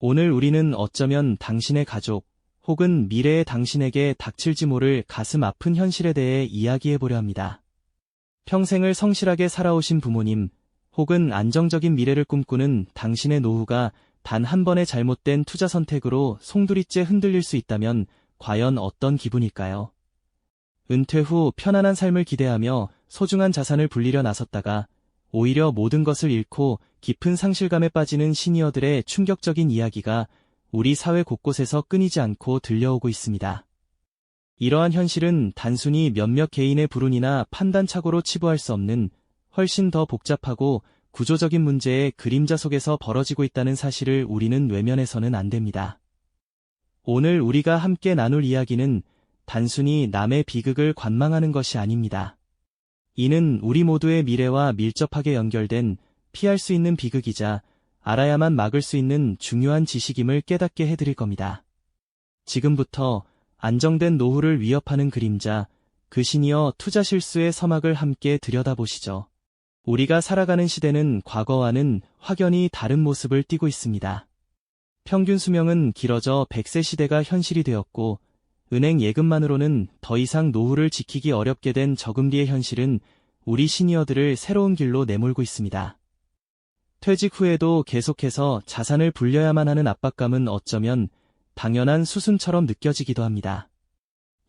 오늘 우리는 어쩌면 당신의 가족, 혹은 미래의 당신에게 닥칠지 모를 가슴 아픈 현실에 대해 이야기해보려 합니다. 평생을 성실하게 살아오신 부모님, 혹은 안정적인 미래를 꿈꾸는 당신의 노후가 단 한 번의 잘못된 투자 선택으로 송두리째 흔들릴 수 있다면 과연 어떤 기분일까요? 은퇴 후 편안한 삶을 기대하며 소중한 자산을 불리려 나섰다가 오히려 모든 것을 잃고 깊은 상실감에 빠지는 시니어들의 충격적인 이야기가 우리 사회 곳곳에서 끊이지 않고 들려오고 있습니다. 이러한 현실은 단순히 몇몇 개인의 불운이나 판단착오로 치부할 수 없는 훨씬 더 복잡하고 구조적인 문제의 그림자 속에서 벌어지고 있다는 사실을 우리는 외면해서는 안 됩니다. 오늘 우리가 함께 나눌 이야기는 단순히 남의 비극을 관망하는 것이 아닙니다. 이는 우리 모두의 미래와 밀접하게 연결된 피할 수 있는 비극이자 알아야만 막을 수 있는 중요한 지식임을 깨닫게 해드릴 겁니다. 지금부터 안정된 노후를 위협하는 그림자, 그 시니어 투자 실수의 서막을 함께 들여다보시죠. 우리가 살아가는 시대는 과거와는 확연히 다른 모습을 띠고 있습니다. 평균 수명은 길어져 100세 시대가 현실이 되었고, 은행 예금만으로는 더 이상 노후를 지키기 어렵게 된 저금리의 현실은 우리 시니어들을 새로운 길로 내몰고 있습니다. 퇴직 후에도 계속해서 자산을 불려야만 하는 압박감은 어쩌면 당연한 수순처럼 느껴지기도 합니다.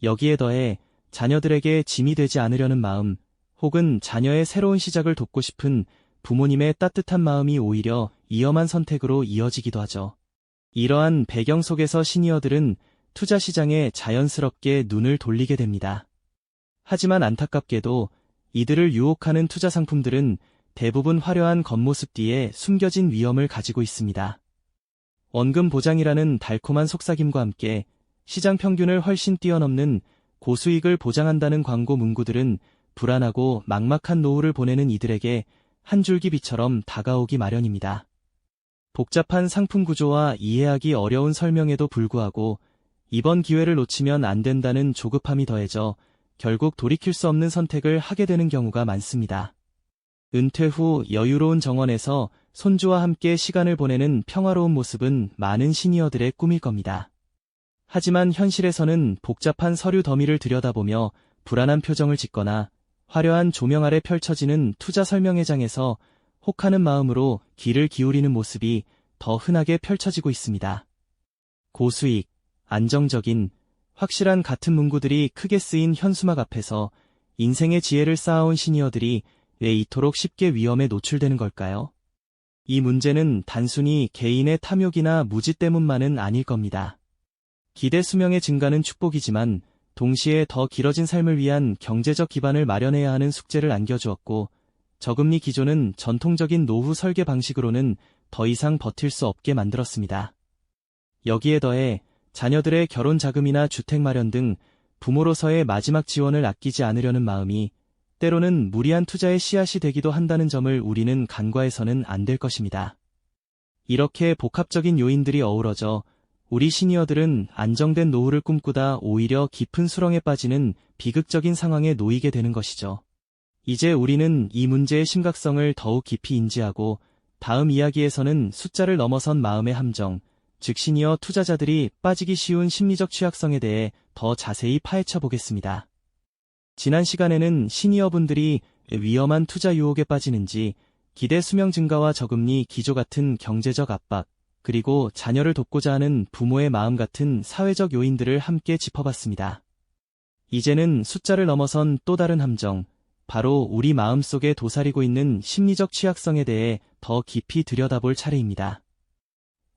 여기에 더해 자녀들에게 짐이 되지 않으려는 마음, 혹은 자녀의 새로운 시작을 돕고 싶은 부모님의 따뜻한 마음이 오히려 위험한 선택으로 이어지기도 하죠. 이러한 배경 속에서 시니어들은 투자 시장에 자연스럽게 눈을 돌리게 됩니다. 하지만 안타깝게도 이들을 유혹하는 투자 상품들은 대부분 화려한 겉모습 뒤에 숨겨진 위험을 가지고 있습니다. 원금 보장이라는 달콤한 속삭임과 함께 시장 평균을 훨씬 뛰어넘는 고수익을 보장한다는 광고 문구들은 불안하고 막막한 노후를 보내는 이들에게 한 줄기 빛처럼 다가오기 마련입니다. 복잡한 상품 구조와 이해하기 어려운 설명에도 불구하고 이번 기회를 놓치면 안 된다는 조급함이 더해져 결국 돌이킬 수 없는 선택을 하게 되는 경우가 많습니다. 은퇴 후 여유로운 정원에서 손주와 함께 시간을 보내는 평화로운 모습은 많은 시니어들의 꿈일 겁니다. 하지만 현실에서는 복잡한 서류 더미를 들여다보며 불안한 표정을 짓거나 화려한 조명 아래 펼쳐지는 투자 설명회장에서 혹하는 마음으로 귀를 기울이는 모습이 더 흔하게 펼쳐지고 있습니다. 고수익, 안정적인, 확실한 같은 문구들이 크게 쓰인 현수막 앞에서 인생의 지혜를 쌓아온 시니어들이 왜 이토록 쉽게 위험에 노출되는 걸까요? 이 문제는 단순히 개인의 탐욕이나 무지 때문만은 아닐 겁니다. 기대 수명의 증가는 축복이지만 동시에 더 길어진 삶을 위한 경제적 기반을 마련해야 하는 숙제를 안겨주었고, 저금리 기조는 전통적인 노후 설계 방식으로는 더 이상 버틸 수 없게 만들었습니다. 여기에 더해 자녀들의 결혼 자금이나 주택 마련 등 부모로서의 마지막 지원을 아끼지 않으려는 마음이 때로는 무리한 투자의 씨앗이 되기도 한다는 점을 우리는 간과해서는 안 될 것입니다. 이렇게 복합적인 요인들이 어우러져 우리 시니어들은 안정된 노후를 꿈꾸다 오히려 깊은 수렁에 빠지는 비극적인 상황에 놓이게 되는 것이죠. 이제 우리는 이 문제의 심각성을 더욱 깊이 인지하고 다음 이야기에서는 숫자를 넘어선 마음의 함정, 즉 시니어 투자자들이 빠지기 쉬운 심리적 취약성에 대해 더 자세히 파헤쳐 보겠습니다. 지난 시간에는 시니어분들이 위험한 투자 유혹에 빠지는지, 기대 수명 증가와 저금리 기조 같은 경제적 압박, 그리고 자녀를 돕고자 하는 부모의 마음 같은 사회적 요인들을 함께 짚어봤습니다. 이제는 숫자를 넘어선 또 다른 함정, 바로 우리 마음속에 도사리고 있는 심리적 취약성에 대해 더 깊이 들여다볼 차례입니다.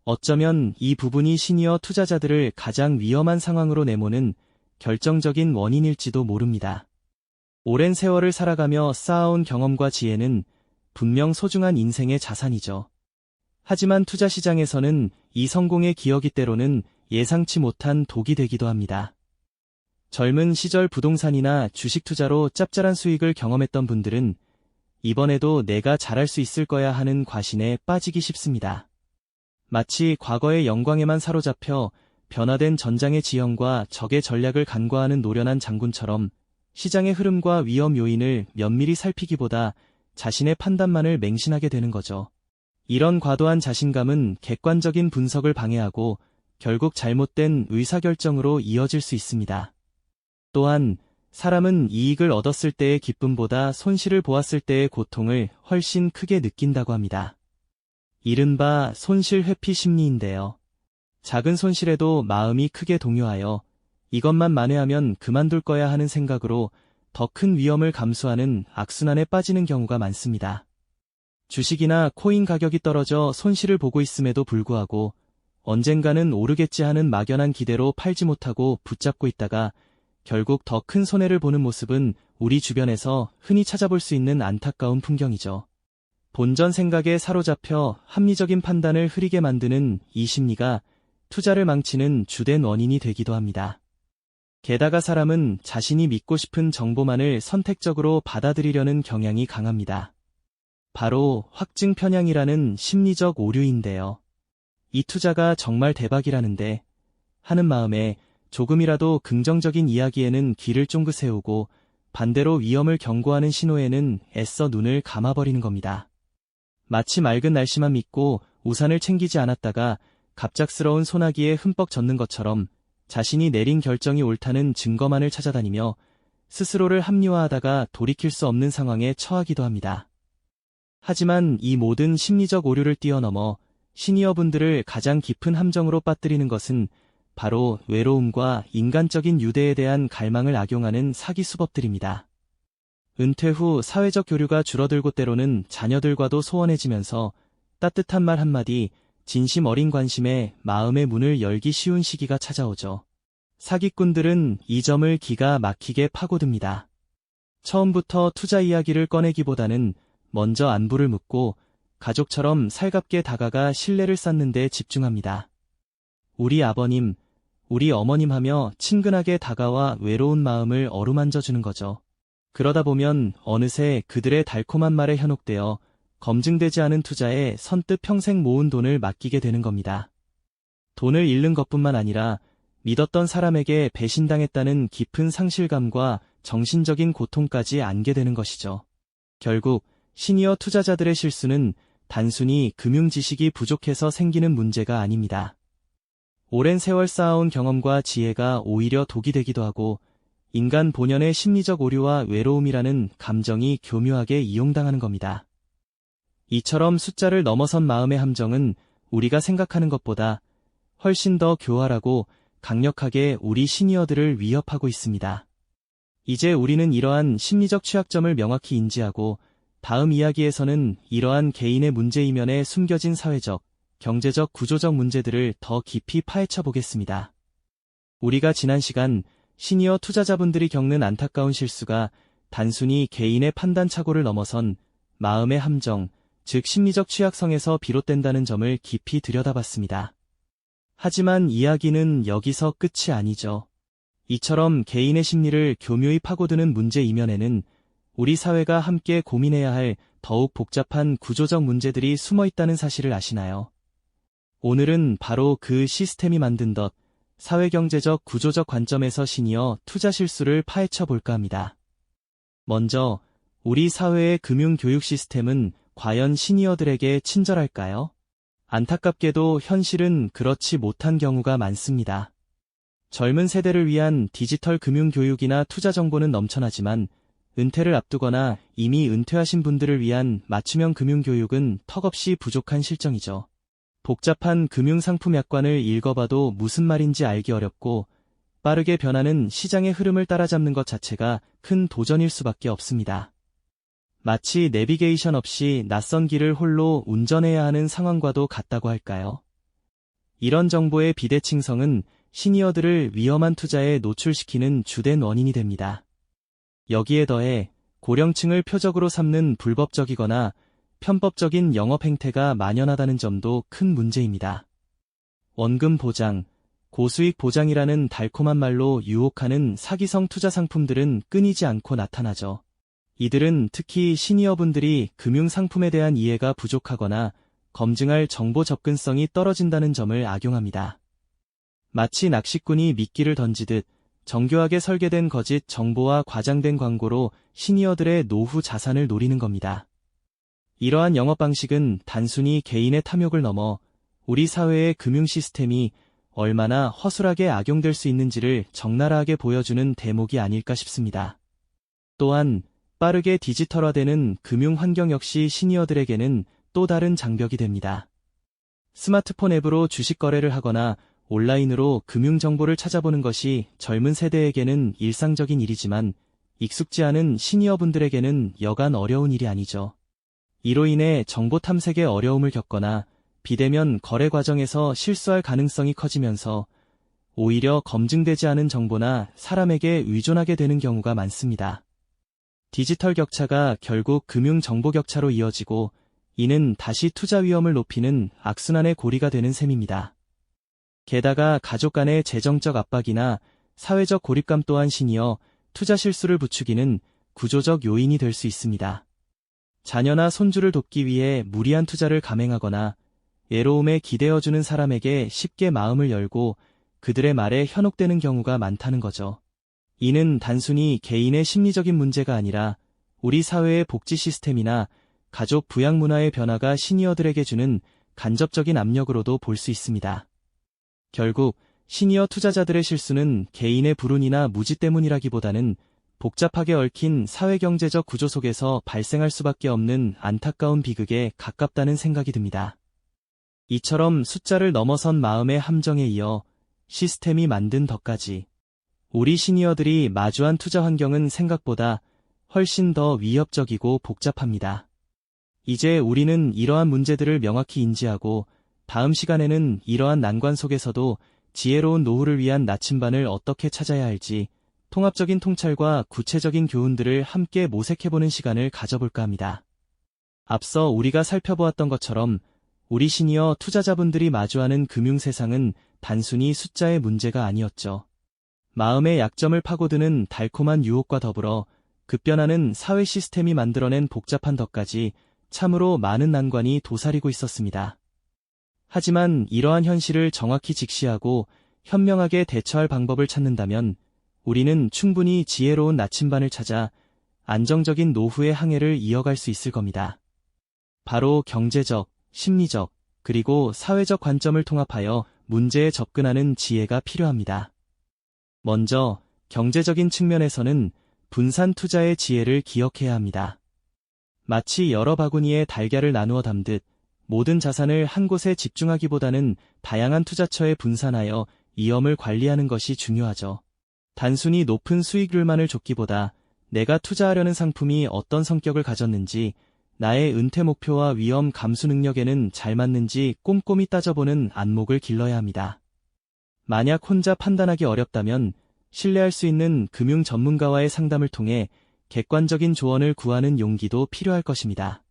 어쩌면 이 부분이 시니어 투자자들을 가장 위험한 상황으로 내모는 결정적인 원인일지도 모릅니다. 오랜 세월을 살아가며 쌓아온 경험과 지혜는 분명 소중한 인생의 자산이죠. 하지만 투자 시장에서는 이 성공의 기억이 때로는 예상치 못한 독이 되기도 합니다. 젊은 시절 부동산이나 주식 투자로 짭짤한 수익을 경험했던 분들은 이번에도 내가 잘할 수 있을 거야 하는 과신에 빠지기 쉽습니다. 마치 과거의 영광에만 사로잡혀 변화된 전장의 지형과 적의 전략을 간과하는 노련한 장군처럼 시장의 흐름과 위험 요인을 면밀히 살피기보다 자신의 판단만을 맹신하게 되는 거죠. 이런 과도한 자신감은 객관적인 분석을 방해하고 결국 잘못된 의사결정으로 이어질 수 있습니다. 또한 사람은 이익을 얻었을 때의 기쁨보다 손실을 보았을 때의 고통을 훨씬 크게 느낀다고 합니다. 이른바 손실 회피 심리인데요. 작은 손실에도 마음이 크게 동요하여 이것만 만회하면 그만둘 거야 하는 생각으로 더 큰 위험을 감수하는 악순환에 빠지는 경우가 많습니다. 주식이나 코인 가격이 떨어져 손실을 보고 있음에도 불구하고 언젠가는 오르겠지 하는 막연한 기대로 팔지 못하고 붙잡고 있다가 결국 더 큰 손해를 보는 모습은 우리 주변에서 흔히 찾아볼 수 있는 안타까운 풍경이죠. 본전 생각에 사로잡혀 합리적인 판단을 흐리게 만드는 이 심리가 투자를 망치는 주된 원인이 되기도 합니다. 게다가 사람은 자신이 믿고 싶은 정보만을 선택적으로 받아들이려는 경향이 강합니다. 바로 확증 편향이라는 심리적 오류인데요. 이 투자가 정말 대박이라는데 하는 마음에 조금이라도 긍정적인 이야기에는 귀를 쫑긋 세우고 반대로 위험을 경고하는 신호에는 애써 눈을 감아버리는 겁니다. 마치 맑은 날씨만 믿고 우산을 챙기지 않았다가 갑작스러운 소나기에 흠뻑 젖는 것처럼 자신이 내린 결정이 옳다는 증거만을 찾아다니며 스스로를 합리화하다가 돌이킬 수 없는 상황에 처하기도 합니다. 하지만 이 모든 심리적 오류를 뛰어넘어 시니어분들을 가장 깊은 함정으로 빠뜨리는 것은 바로 외로움과 인간적인 유대에 대한 갈망을 악용하는 사기 수법들입니다. 은퇴 후 사회적 교류가 줄어들고 때로는 자녀들과도 소원해지면서 따뜻한 말 한마디, 진심 어린 관심에 마음의 문을 열기 쉬운 시기가 찾아오죠. 사기꾼들은 이 점을 기가 막히게 파고듭니다. 처음부터 투자 이야기를 꺼내기보다는 먼저 안부를 묻고 가족처럼 살갑게 다가가 신뢰를 쌓는 데 집중합니다. 우리 아버님, 우리 어머님 하며 친근하게 다가와 외로운 마음을 어루만져 주는 거죠. 그러다 보면 어느새 그들의 달콤한 말에 현혹되어 검증되지 않은 투자에 선뜻 평생 모은 돈을 맡기게 되는 겁니다. 돈을 잃는 것뿐만 아니라 믿었던 사람에게 배신당했다는 깊은 상실감과 정신적인 고통까지 안게 되는 것이죠. 결국 시니어 투자자들의 실수는 단순히 금융 지식이 부족해서 생기는 문제가 아닙니다. 오랜 세월 쌓아온 경험과 지혜가 오히려 독이 되기도 하고 인간 본연의 심리적 오류와 외로움이라는 감정이 교묘하게 이용당하는 겁니다. 이처럼 숫자를 넘어선 마음의 함정은 우리가 생각하는 것보다 훨씬 더 교활하고 강력하게 우리 시니어들을 위협하고 있습니다. 이제 우리는 이러한 심리적 취약점을 명확히 인지하고 다음 이야기에서는 이러한 개인의 문제 이면에 숨겨진 사회적, 경제적, 구조적 문제들을 더 깊이 파헤쳐 보겠습니다. 우리가 지난 시간 시니어 투자자분들이 겪는 안타까운 실수가 단순히 개인의 판단착오를 넘어선 마음의 함정, 즉 심리적 취약성에서 비롯된다는 점을 깊이 들여다봤습니다. 하지만 이야기는 여기서 끝이 아니죠. 이처럼 개인의 심리를 교묘히 파고드는 문제 이면에는 우리 사회가 함께 고민해야 할 더욱 복잡한 구조적 문제들이 숨어 있다는 사실을 아시나요? 오늘은 바로 그 시스템이 만든 덫, 사회경제적 구조적 관점에서 시니어 투자 실수를 파헤쳐 볼까 합니다. 먼저 우리 사회의 금융교육 시스템은 과연 시니어들에게 친절할까요? 안타깝게도 현실은 그렇지 못한 경우가 많습니다. 젊은 세대를 위한 디지털 금융교육이나 투자 정보는 넘쳐나지만 은퇴를 앞두거나 이미 은퇴하신 분들을 위한 맞춤형 금융교육은 턱없이 부족한 실정이죠. 복잡한 금융상품 약관을 읽어봐도 무슨 말인지 알기 어렵고 빠르게 변하는 시장의 흐름을 따라잡는 것 자체가 큰 도전일 수밖에 없습니다. 마치 내비게이션 없이 낯선 길을 홀로 운전해야 하는 상황과도 같다고 할까요? 이런 정보의 비대칭성은 시니어들을 위험한 투자에 노출시키는 주된 원인이 됩니다. 여기에 더해 고령층을 표적으로 삼는 불법적이거나 편법적인 영업 행태가 만연하다는 점도 큰 문제입니다. 원금 보장, 고수익 보장이라는 달콤한 말로 유혹하는 사기성 투자 상품들은 끊이지 않고 나타나죠. 이들은 특히 시니어분들이 금융상품에 대한 이해가 부족하거나 검증할 정보 접근성이 떨어진다는 점을 악용합니다. 마치 낚시꾼이 미끼를 던지듯 정교하게 설계된 거짓 정보와 과장된 광고로 시니어들의 노후 자산을 노리는 겁니다. 이러한 영업 방식은 단순히 개인의 탐욕을 넘어 우리 사회의 금융 시스템이 얼마나 허술하게 악용될 수 있는지를 적나라하게 보여주는 대목이 아닐까 싶습니다. 또한 빠르게 디지털화되는 금융 환경 역시 시니어들에게는 또 다른 장벽이 됩니다. 스마트폰 앱으로 주식 거래를 하거나 온라인으로 금융 정보를 찾아보는 것이 젊은 세대에게는 일상적인 일이지만 익숙지 않은 시니어분들에게는 여간 어려운 일이 아니죠. 이로 인해 정보 탐색에 어려움을 겪거나 비대면 거래 과정에서 실수할 가능성이 커지면서 오히려 검증되지 않은 정보나 사람에게 의존하게 되는 경우가 많습니다. 디지털 격차가 결국 금융 정보 격차로 이어지고 이는 다시 투자 위험을 높이는 악순환의 고리가 되는 셈입니다. 게다가 가족 간의 재정적 압박이나 사회적 고립감 또한 시니어 투자 실수를 부추기는 구조적 요인이 될 수 있습니다. 자녀나 손주를 돕기 위해 무리한 투자를 감행하거나 외로움에 기대어주는 사람에게 쉽게 마음을 열고 그들의 말에 현혹되는 경우가 많다는 거죠. 이는 단순히 개인의 심리적인 문제가 아니라 우리 사회의 복지 시스템이나 가족 부양 문화의 변화가 시니어들에게 주는 간접적인 압력으로도 볼 수 있습니다. 결국 시니어 투자자들의 실수는 개인의 불운이나 무지 때문이라기보다는 복잡하게 얽힌 사회경제적 구조 속에서 발생할 수밖에 없는 안타까운 비극에 가깝다는 생각이 듭니다. 이처럼 숫자를 넘어선 마음의 함정에 이어 시스템이 만든 덫까지 우리 시니어들이 마주한 투자 환경은 생각보다 훨씬 더 위협적이고 복잡합니다. 이제 우리는 이러한 문제들을 명확히 인지하고 다음 시간에는 이러한 난관 속에서도 지혜로운 노후를 위한 나침반을 어떻게 찾아야 할지 통합적인 통찰과 구체적인 교훈들을 함께 모색해보는 시간을 가져볼까 합니다. 앞서 우리가 살펴보았던 것처럼 우리 시니어 투자자분들이 마주하는 금융 세상은 단순히 숫자의 문제가 아니었죠. 마음의 약점을 파고드는 달콤한 유혹과 더불어 급변하는 사회 시스템이 만들어낸 복잡한 덫까지 참으로 많은 난관이 도사리고 있었습니다. 하지만 이러한 현실을 정확히 직시하고 현명하게 대처할 방법을 찾는다면 우리는 충분히 지혜로운 나침반을 찾아 안정적인 노후의 항해를 이어갈 수 있을 겁니다. 바로 경제적, 심리적, 그리고 사회적 관점을 통합하여 문제에 접근하는 지혜가 필요합니다. 먼저 경제적인 측면에서는 분산 투자의 지혜를 기억해야 합니다. 마치 여러 바구니에 달걀을 나누어 담듯 모든 자산을 한 곳에 집중하기보다는 다양한 투자처에 분산하여 위험을 관리하는 것이 중요하죠. 단순히 높은 수익률만을 쫓기보다 내가 투자하려는 상품이 어떤 성격을 가졌는지, 나의 은퇴 목표와 위험 감수 능력에는 잘 맞는지 꼼꼼히 따져보는 안목을 길러야 합니다. 만약 혼자 판단하기 어렵다면 신뢰할 수 있는 금융 전문가와의 상담을 통해 객관적인 조언을 구하는 용기도 필요할 것입니다.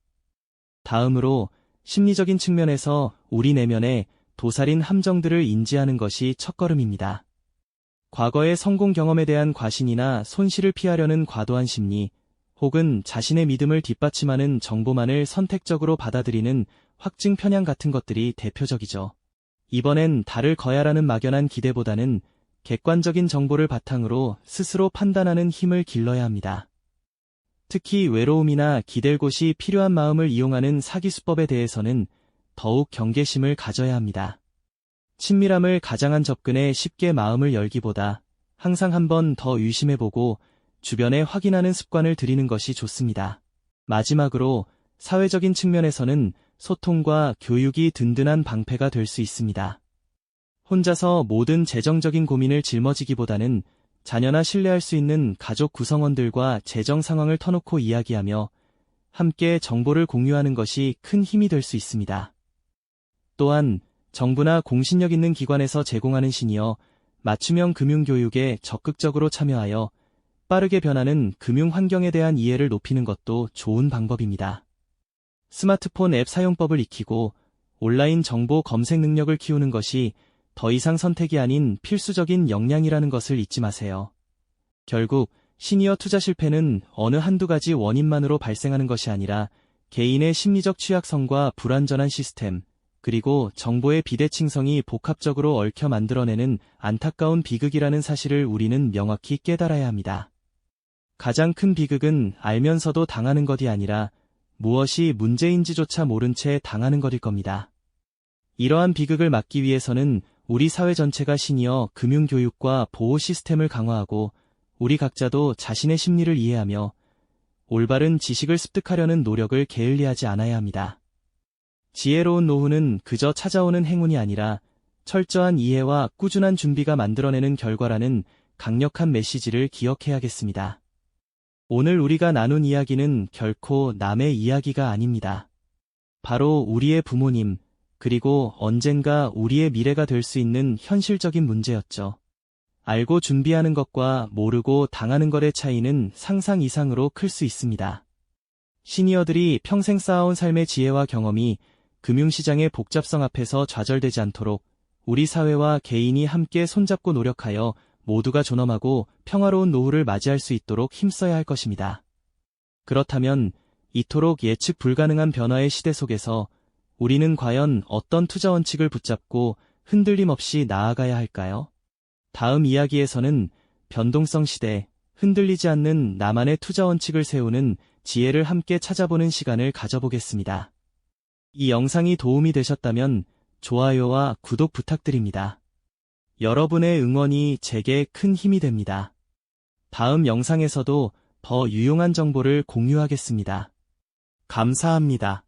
다음으로 심리적인 측면에서 우리 내면의 도사린 함정들을 인지하는 것이 첫걸음입니다. 과거의 성공 경험에 대한 과신이나 손실을 피하려는 과도한 심리, 혹은 자신의 믿음을 뒷받침하는 정보만을 선택적으로 받아들이는 확증 편향 같은 것들이 대표적이죠. 이번엔 달을 거야라는 막연한 기대보다는 객관적인 정보를 바탕으로 스스로 판단하는 힘을 길러야 합니다. 특히 외로움이나 기댈 곳이 필요한 마음을 이용하는 사기 수법에 대해서는 더욱 경계심을 가져야 합니다. 친밀함을 가장한 접근에 쉽게 마음을 열기보다 항상 한 번 더 의심해보고 주변에 확인하는 습관을 들이는 것이 좋습니다. 마지막으로 사회적인 측면에서는 소통과 교육이 든든한 방패가 될 수 있습니다. 혼자서 모든 재정적인 고민을 짊어지기보다는 자녀나 신뢰할 수 있는 가족 구성원들과 재정 상황을 터놓고 이야기하며 함께 정보를 공유하는 것이 큰 힘이 될 수 있습니다. 또한 정부나 공신력 있는 기관에서 제공하는 시니어 맞춤형 금융교육에 적극적으로 참여하여 빠르게 변하는 금융 환경에 대한 이해를 높이는 것도 좋은 방법입니다. 스마트폰 앱 사용법을 익히고 온라인 정보 검색 능력을 키우는 것이 더 이상 선택이 아닌 필수적인 역량이라는 것을 잊지 마세요. 결국 시니어 투자 실패는 어느 한두 가지 원인만으로 발생하는 것이 아니라 개인의 심리적 취약성과 불완전한 시스템, 그리고 정보의 비대칭성이 복합적으로 얽혀 만들어내는 안타까운 비극이라는 사실을 우리는 명확히 깨달아야 합니다. 가장 큰 비극은 알면서도 당하는 것이 아니라 무엇이 문제인지조차 모른 채 당하는 것일 겁니다. 이러한 비극을 막기 위해서는 우리 사회 전체가 시니어 금융교육과 보호 시스템을 강화하고 우리 각자도 자신의 심리를 이해하며 올바른 지식을 습득하려는 노력을 게을리하지 않아야 합니다. 지혜로운 노후는 그저 찾아오는 행운이 아니라 철저한 이해와 꾸준한 준비가 만들어내는 결과라는 강력한 메시지를 기억해야겠습니다. 오늘 우리가 나눈 이야기는 결코 남의 이야기가 아닙니다. 바로 우리의 부모님, 그리고 언젠가 우리의 미래가 될 수 있는 현실적인 문제였죠. 알고 준비하는 것과 모르고 당하는 것의 차이는 상상 이상으로 클 수 있습니다. 시니어들이 평생 쌓아온 삶의 지혜와 경험이 금융시장의 복잡성 앞에서 좌절되지 않도록 우리 사회와 개인이 함께 손잡고 노력하여 모두가 존엄하고 평화로운 노후를 맞이할 수 있도록 힘써야 할 것입니다. 그렇다면 이토록 예측 불가능한 변화의 시대 속에서 우리는 과연 어떤 투자 원칙을 붙잡고 흔들림 없이 나아가야 할까요? 다음 이야기에서는 변동성 시대, 흔들리지 않는 나만의 투자 원칙을 세우는 지혜를 함께 찾아보는 시간을 가져보겠습니다. 이 영상이 도움이 되셨다면 좋아요와 구독 부탁드립니다. 여러분의 응원이 제게 큰 힘이 됩니다. 다음 영상에서도 더 유용한 정보를 공유하겠습니다. 감사합니다.